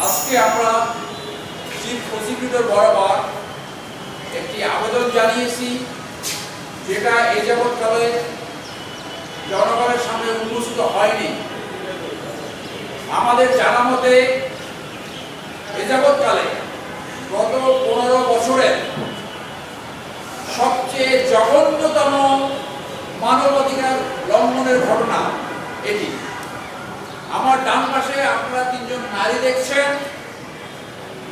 আজকে আমরা chief prosecutor বরাবর একটি আবেদন জানিয়েছি, যেটা এ যাবৎকালে জনগণের সামনে উন্মোচিত হয়নি। আমাদের জানা মতে এ যাবৎকালে গত 15 বছরের সবচেয়ে জঘন্যতম মানবাধিকার লঙ্ঘনের ঘটনা এটি। আমার ডান পাশে আপনারা 3 জন নারী দেখছেন,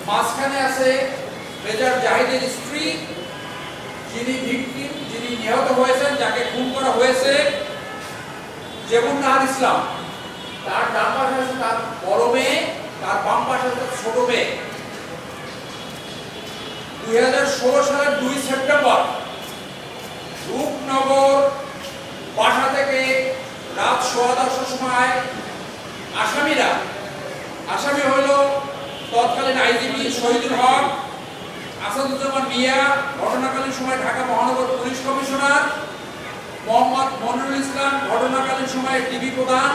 মাঝখানে আছে মেজর জাহিদের স্ত্রী, যিনি ভিকটিম, যিনি নিহত হয়েছেন, যাকে খুন করা হয়েছে, জেবুন্নাহার ইসলাম। তার ডান পাশে আছে তার বড় মেয়ে, তার বাম পাশে আছে ছোট মেয়ে। 2016 সালের 2 সেপ্টেম্বর রূপনগর বাসা থেকে রাত 10:15 সময় আসামি হইল তৎকালীন আইজিপি শহীদুল হক, আসাদুজ্জামান মিয়া, ঘটনাকালীন সময় ঢাকা মহানগর পুলিশ কমিশনার, মোহাম্মদ মনিরুল ইসলাম, ঘটনাকালীন সময় টিভি প্রধান,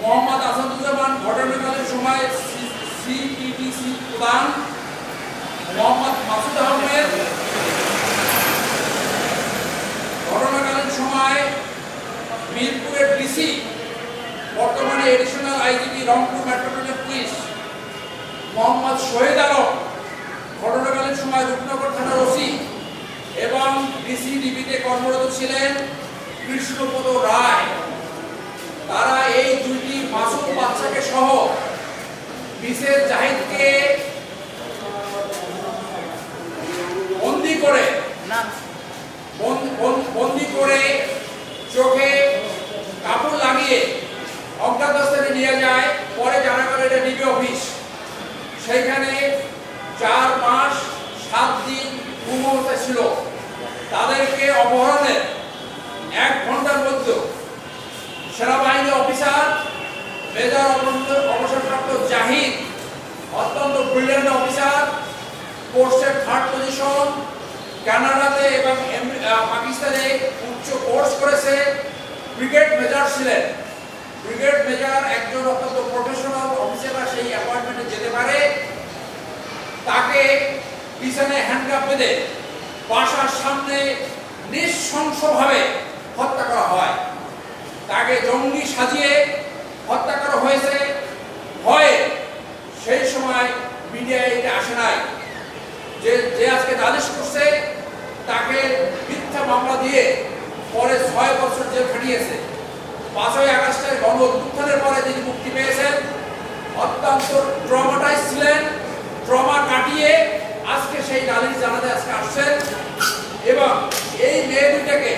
মোহাম্মদ আসাদুজ্জামান, ঘটনাকালীন সময় সিটিটিসি প্রধান, মোহাম্মদ মাসুদ আহমেদ, ঘটনাকালীন সময় মিরপুরের ডিসি, বর্তমানে additional IGP Rangpur metropolitan police, Mohammad Shahid Alam, ঘটনাকালীন সময় রূপনগর থানার ওসি, এবং ডিসিডিবিতে কর্মরত ছিলেন কৃষ্ণপদ রায়। তারা এই 2টি মাসুম বাচ্চাকে সহ মিসেস জাহিদকে বন্দি করে চোখে কাপড় লাগিয়ে অজ্ঞাত স্থানে নিয়ে যায়। পরে জানা গেল এটা ডিবি অফিস। সেখানে 4 মাস 7 দিন গুম অবস্থায় ছিল। তাদেরকে অপহরণের 1 ঘন্টার মধ্যে সেনাবাহিনী অফিসার মেজর অবসরপ্রাপ্ত জাহিদ, অত্যন্ত ব্রিলিয়ান্ট অফিসার, কোর্সের 3rd পজিশন, কানাডাতে এবং পাকিস্তানে উচ্চ কোর্স করেছে, ব্রিগেড মেজর ছিলেন। ব্রিগেড মেজর একজন অত্যন্ত প্রফেশনাল অফিসাররা সেই অ্যাপয়েন্টমেন্টে যেতে পারে। তাকে পিছনে হ্যান্ডকাপ বেঁধে বাসার সামনে নৃশংসভাবে হত্যা করা হয়। তাকে জঙ্গি সাজিয়ে হত্যা করা হয়েছে। ভয়ে সেই সময় মিডিয়ায় এটা আসে নাই। যে আজকে নালিশ করছে তাকে মিথ্যা মামলা দিয়ে পরে 6 বছর জেল খাটিয়েছে। 5ই আগস্টের গণ অভ্যুত্থানের পরে তিনি মুক্তি পেয়েছেন। অত্যন্ত ট্রমাটাইজ ছিলেন। ট্রমা কাটিয়ে আজকে সেই নালিশ জানাতে আজকে আসছেন। এবং এই মেয়ে দুটাকে,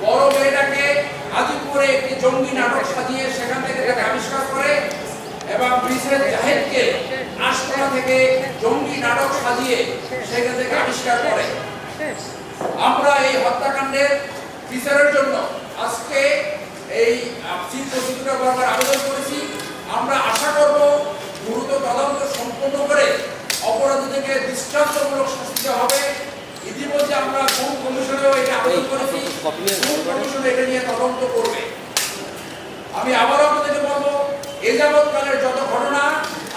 বড় মেয়েটাকে আজিমপুরে একটি জঙ্গি নাটক সাজিয়ে সেখান থেকে তাকে আবিষ্কার করে, এবং মিসেস জাহিদকে আশপাড়া থেকে জঙ্গি নাটক সাজিয়ে সেখান থেকে আবিষ্কার করে। আমরা এই হত্যাকাণ্ডের বিচারের জন্য আজকে এই চিফ প্রসিকিউটর বরাবর আবেদন করেছি। আমরা আশা করব দ্রুত তদন্ত সম্পন্ন করে অপরাধীদেরকে দৃষ্টান্তমূলক শাস্তি দেওয়া হবে। ইতিমধ্যে আমরা গুম কমিশনেও এটা আবেদন করেছি, গুম কমিশন এটা নিয়ে তদন্ত করবে। আমি আবারও আপনাদেরকে বলবো, এ যাবৎকালের যত ঘটনা,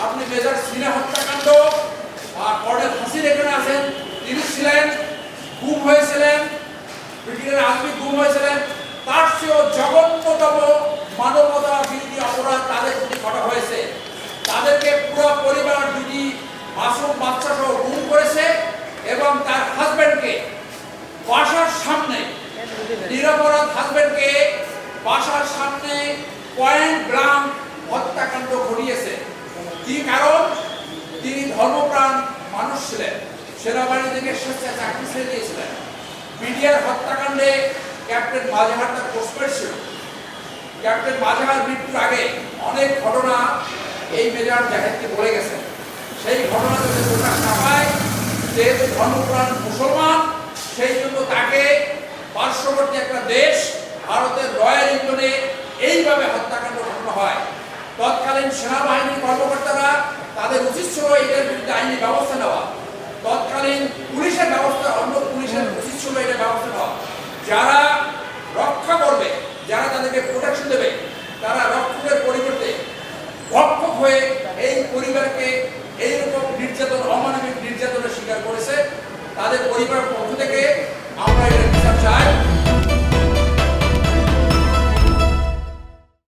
আপনি মেজর সিনহা হত্যাকাণ্ড, কর্নেল হাসিন এখানে আছেন, তিনি ছিলেন, গুম হয়েছিলেন, ব্রিগেডিয়ার আজমি গুম হয়েছিলেন, তার চেয়েও জঘন্যতম মানবতা বিরোধী অপরাধ তাদের প্রতি ঘটা হয়েছে। তাদেরকে পুরো পরিবার 2টি মাসুম বাচ্চা সহ গুম করেছে, এবং তার হাজবেন্ডকে বাসার সামনে, নিরপরাধ হাজবেন্ডকে বাসার সামনে পয়েন্ট ব্ল্যাঙ্ক হত্যাকাণ্ড ঘটিয়েছে। কি কারণ? তিনি ধর্মপ্রাণ মানুষ ছিলেন, সেনাবাহিনী থেকে স্বেচ্ছায় চাকরি ছেড়ে দিয়েছিলেন। বিডিআর হত্যাকাণ্ডে ক্যাপ্টেন মাজহার তার পোস্টমেট ছিল। ক্যাপ্টেন মাজহার মৃত্যুর আগে অনেক ঘটনা এই মেজর জাহিদকে বলে গেছেন। সেই ঘটনা যদি প্রকাশ না পায়, যেহেতু ধর্মপ্রাণ মুসলমান, সেই জন্য তাকে পার্শ্ববর্তী একটা দেশ ভারতের রয়্যাল ইংল্যান্ডে এইভাবে হত্যাকাণ্ড ঘটানো হয়। তৎকালীন সেনাবাহিনীর কর্মকর্তারা, তাদের উচিত ছিল এটার বিরুদ্ধে আইনি ব্যবস্থা নেওয়া। তৎকালীন পুলিশের ব্যবস্থা, অন্য পুলিশের উচিত ছিল এটা ব্যবস্থা নেওয়া। যারা রক্ষা করবে, যারা তাদেরকে প্রোটেকশন দেবে, তারা রক্ষকের পরিবর্তে ভক্ষক হয়ে এই পরিবারকে পরিবার